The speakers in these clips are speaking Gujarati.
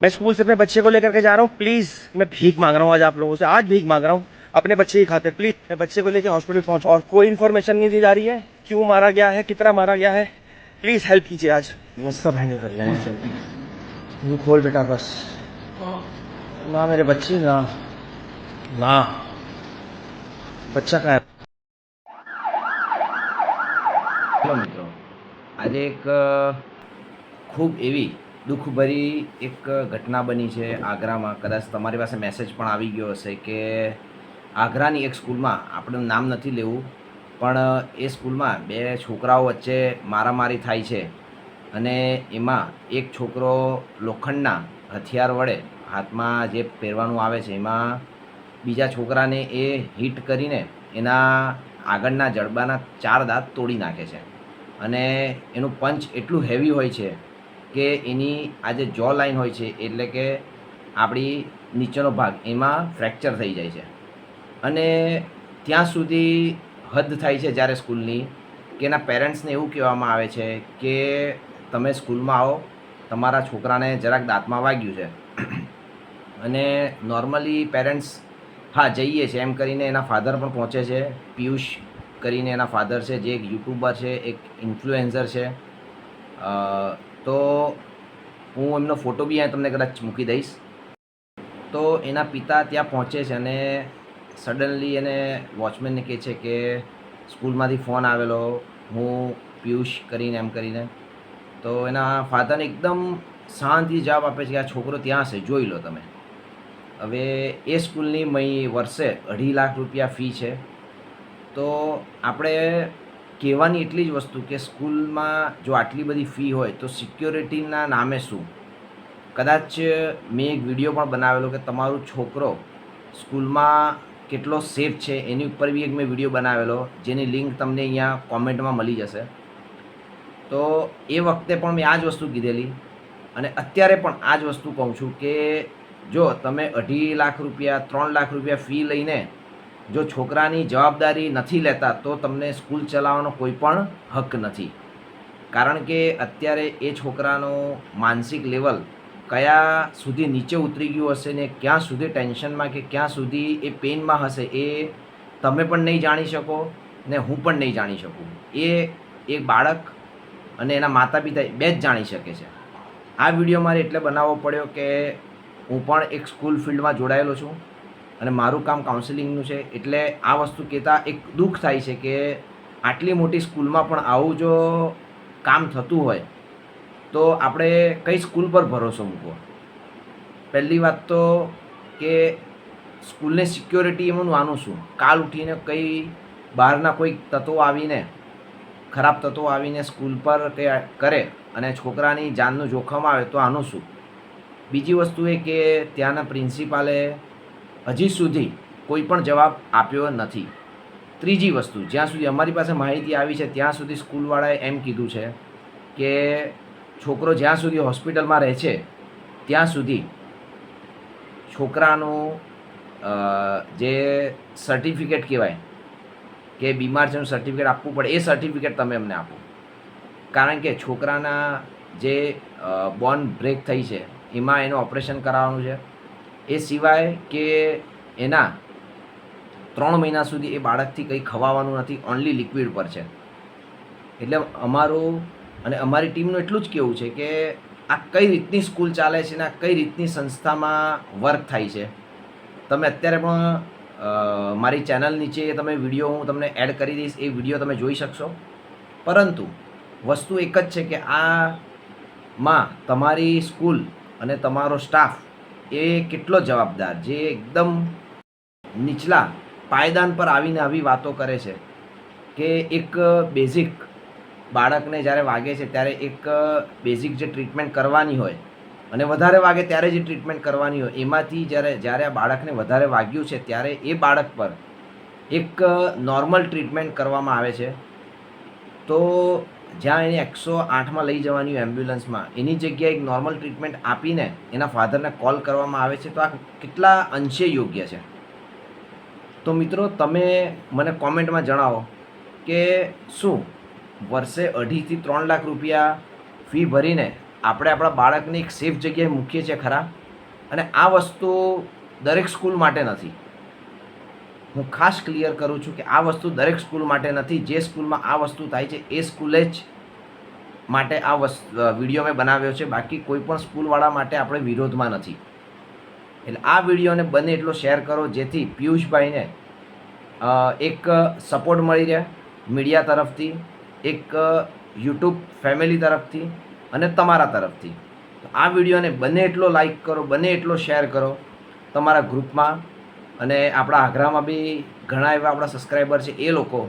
मैं स्कूल से अपने बच्चे को लेकर के जा रहा हूँ, प्लीज मैं भीख मांग रहा हूँ आज आप लोगों से, आज भीख मांग रहा हूँ अपने बच्चे की खातिर। प्लीज मैं बच्चे को लेकर हॉस्पिटल पहुंचा और कोई इन्फॉर्मेशन नहीं दी जा रही है, क्यों मारा गया है, कितना मारा गया है, प्लीज हेल्प कीजिए आज। मैं सब हैंडल कर रहे हैं। यू खोल बेटा बस। ना मेरे बच्चे ना, ना बच्चा का है। હેલો મિત્રો, આજે એક ખૂબ એવી દુઃખભરી એક ઘટના બની છે આગ્રામાં. કદાચ તમારી પાસે મેસેજ પણ આવી ગયો હશે કે આગ્રાની એક સ્કૂલમાં, આપણું નામ નથી લેવું, પણ એ સ્કૂલમાં બે છોકરાઓ વચ્ચે મારામારી થાય છે અને એમાં એક છોકરો લોખંડના હથિયાર વડે, હાથમાં જે પહેરવાનું આવે છે એમાં, બીજા છોકરાને એ હિટ કરીને એના આગળના જડબાના 4 દાંત તોડી નાખે છે. અને એનું પંચ એટલું હેવી હોય છે કે એની આ જે જો લાઈન હોય છે, એટલે કે આપણી નીચેનો ભાગ, એમાં ફ્રેક્ચર થઈ જાય છે. અને ત્યાં સુધી હદ થાય છે જ્યારે સ્કૂલની, કે એના પેરેન્ટ્સને એવું કહેવામાં આવે છે કે તમે સ્કૂલમાં આવો, તમારા છોકરાને જરાક દાંતમાં વાગ્યું છે. અને નોર્મલી પેરેન્ટ્સ હા જઈએ છે એમ કરીને એના ફાધર પણ પહોંચે છે. પિયુષ કરીને એના ફાધર છે, જે એક યુટ્યુબર છે, એક ઇન્ફ્લુએન્સર છે. તો હું એમનો ફોટો બી અહીંયા તમને કદાચ મૂકી દઈશ. તો એના પિતા ત્યાં પહોંચે છે અને સડનલી એને વોચમેનને કહે છે કે સ્કૂલમાંથી ફોન આવેલો, હું પિયુષ કરીને એમ કરીને. તો એના ફાધરને એકદમ શાંતિથી જવાબ આપે છે કે આ છોકરો ત્યાં હશે, જોઈ લો તમે. હવે એ સ્કૂલની વર્ષે 2.5 લાખ રૂપિયા ફી છે. તો આપણે કહેવાની એટલી જ વસ્તુ કે સ્કૂલમાં જો આટલી બધી ફી હોય તો સિક્યોરિટીના નામે શું? કદાચ મેં એક વિડીયો પણ બનાવેલો કે તમારું છોકરો સ્કૂલમાં કેટલો સેફ છે એની ઉપર બી એક મેં વિડીયો બનાવેલો, જેની લિંક તમને અહીંયા કોમેન્ટમાં મળી જશે. તો એ વખતે પણ મેં આ જ વસ્તુ કીધેલી અને અત્યારે પણ આ જ વસ્તુ કહું છું કે જો તમે 2.5 લાખ રૂપિયા 3 લાખ રૂપિયા ફી લઈને જો છોકરાની જવાબદારી નથી લેતા તો તમને સ્કૂલ ચલાવવાનો કોઈ પણ હક નથી. કારણ કે અત્યારે એ છોકરાનો માનસિક લેવલ કયા સુધી નીચે ઉતરી ગયું હશે ને ક્યાં સુધી ટેન્શનમાં કે ક્યાં સુધી એ પેઇનમાં હશે, એ તમે પણ નહીં જાણી શકો ને હું પણ નહીં જાણી શકું. એ એક બાળક અને એના માતા પિતા બે જ જાણી શકે છે. આ વિડીયો મારે એટલે બનાવવો પડ્યો કે હું પણ એક સ્કૂલ ફિલ્ડમાં જોડાયેલો છું અને મારું કામ કાઉન્સિલિંગનું છે. એટલે આ વસ્તુ કહેતા એક દુઃખ થાય છે કે આટલી મોટી સ્કૂલમાં પણ આવું જો કામ થતું હોય તો આપણે કઈ સ્કૂલ પર ભરોસો મૂકવો? પહેલી વાત તો કે સ્કૂલની સિક્યોરિટી એમાં આનું શું? કાલ ઉઠીને કંઈ બહારના કોઈ તત્વો આવીને, ખરાબ તત્વો આવીને સ્કૂલ પર કંઈ કરે અને છોકરાની જાનનું જોખમ આવે તો આનું શું? બીજી વસ્તુ એ કે ત્યાંના પ્રિન્સિપાલે હજી સુધી કોઈ પણ જવાબ આપ્યો નથી. ત્રીજી વસ્તુ, જ્યાં સુધી અમારી પાસે માહિતી આવી છે ત્યાં સુધી સ્કૂલવાળાએ એમ કીધું છે કે છોકરો જ્યાં સુધી હોસ્પિટલમાં રહે છે ત્યાં સુધી છોકરાનું જે સર્ટિફિકેટ કહેવાય કે બીમાર છે એનું સર્ટિફિકેટ આપવું પડે, એ સર્ટિફિકેટ તમે અમને આપો. કારણ કે છોકરાના જે બોન બ્રેક થઈ છે એમાં એનું ઓપરેશન કરાવવાનું છે. એ સિવાય કે એના 3 મહિના સુધી એ બાળકથી કંઈ ખવાવાનું નથી, ઓનલી લિક્વિડ પર છે. એટલે અમારું અને અમારી ટીમનું એટલું જ કહેવું છે કે આ કઈ રીતની સ્કૂલ ચાલે છે ને આ કઈ રીતની સંસ્થામાં વર્ક થાય છે. તમે અત્યારે પણ મારી ચેનલ નીચે તમે વિડીયો હું તમને એડ કરી દઈશ, એ વિડીયો તમે જોઈ શકશો. પરંતુ વસ્તુ એક જ છે કે આમાં તમારી સ્કૂલ અને તમારો સ્ટાફ એ કેટલો જવાબદાર, જે એકદમ નીચલા પાયદાન પર આવીને આવી વાતો કરે છે કે એક બેઝિક બાળકને જ્યારે વાગે છે ત્યારે એક બેઝિક જે ટ્રીટમેન્ટ કરવાની હોય અને વધારે વાગે ત્યારે જે ટ્રીટમેન્ટ કરવાની હોય, એમાંથી જ્યારે આ બાળકને વધારે વાગ્યું છે ત્યારે એ બાળક પર એક નોર્મલ ટ્રીટમેન્ટ કરવામાં આવે છે. તો જ્યાં એને 108માં લઈ જવાની હોય એમ્બ્યુલન્સમાં, એની જગ્યાએ એક નોર્મલ ટ્રીટમેન્ટ આપીને એના ફાધરને કોલ કરવામાં આવે છે. તો આ કેટલા અંશે યોગ્ય છે? તો મિત્રો, તમે મને કોમેન્ટમાં જણાવો કે શું વર્ષે 2.5 થી 3 લાખ રૂપિયા ફી ભરીને આપણે આપણા બાળકને એક સેફ જગ્યાએ મૂકીએ છીએ ખરા, અને આ વસ્તુ દરેક સ્કૂલ માટે નથી. હું ખાસ ક્લિયર કરું છું કે આ વસ્તુ દરેક સ્કૂલ માટે નથી. જે સ્કૂલમાં આ વસ્તુ થાય છે એ સ્કૂલે જ માટે આ વિડીયો મેં બનાવ્યો છે. બાકી કોઈ પણ સ્કૂલવાળા માટે આપણે વિરોધમાં નથી. એટલે આ વિડીયોને બને એટલો શેર કરો, જેથી પિયુષભાઈને એક સપોર્ટ મળી રહે મીડિયા તરફથી, એક યુટ્યુબ ફેમિલી તરફથી અને તમારા તરફથી. તો આ વિડીયોને બને એટલો લાઈક કરો, બને એટલો શેર કરો તમારા ગ્રુપમાં. અને આપણા આગ્રામાં બી ઘણા એવા આપણા સબસ્ક્રાઈબર છે, એ લોકો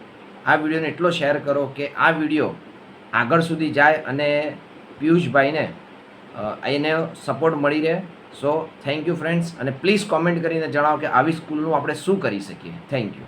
આ વિડીયોને એટલો શેર કરો કે આ વિડીયો આગળ સુધી જાય અને પિયુષભાઈને એને સપોર્ટ મળી રહે. સો થેન્ક યુ ફ્રેન્ડ્સ, અને પ્લીઝ કોમેન્ટ કરીને જણાવો કે આવી સ્કૂલનું આપણે શું કરી શકીએ. Thank you.